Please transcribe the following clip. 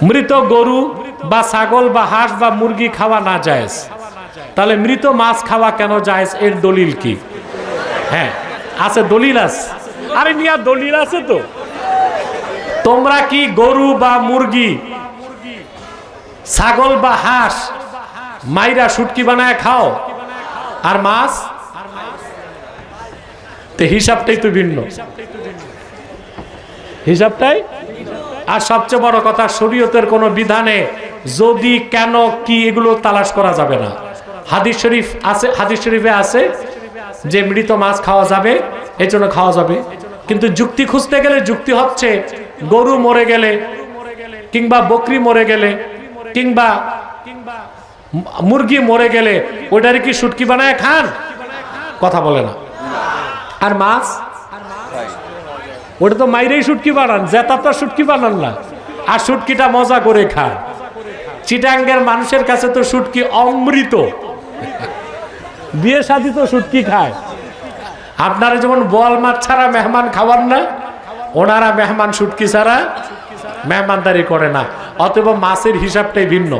মৃত গরু বা ছাগল বা হাঁস বা মুরগি খাওয়া না জায়েজ, তাহলে মৃত মাছ খাওয়া কেন জায়েজ? এর দলিল কি? হ্যাঁ আছে, দলিল আছে। আরে মিয়া দলিল আছে তো। তোমরা কি গরু বা মুরগি, ছাগল বা হাঁস মাইরা শুটকি বানায় খাও? আর মাছ? তো হিসাবটাই তো ভিন্ন, হিসাবটাই। আর সবচেয়ে বড় কথা, শরীয়তের কোন বিধানে যদি, কেন, কি, এগুলো তালাশ করা যাবে না। হাদিস শরীফ আছে, হাদিস শরীফে আছে যে মৃত মাছ খাওয়া যাবে, এই জন্য খাওয়া যাবে। কিন্তু যুক্তি খুঁজতে গেলে যুক্তি হচ্ছে গরু মরে গেলে কিংবা বকরি মরে গেলে কিংবা মুরগি মরে গেলে ওইটারে কি শুটকি বানায় খান? কথা বলে না। আর মাছ, ওটা তো মাইরেই শুটকি বানান, জেতাটা শুটকি বানান না। আর শুটকিটা মজা করে খান। চিটাঙ্গের মানুষের কাছে তো শুটকি অমৃত, বিয়ে শাদী তো শুটকি খায়। আপনারা যেমন বোয়াল মাছ ছাড়া মেহমান খাওয়ান না, ওনারা মেহমান শুটকি ছাড়া মেহমানদারি করে না। অতএব মাছের হিসাবটাই ভিন্ন।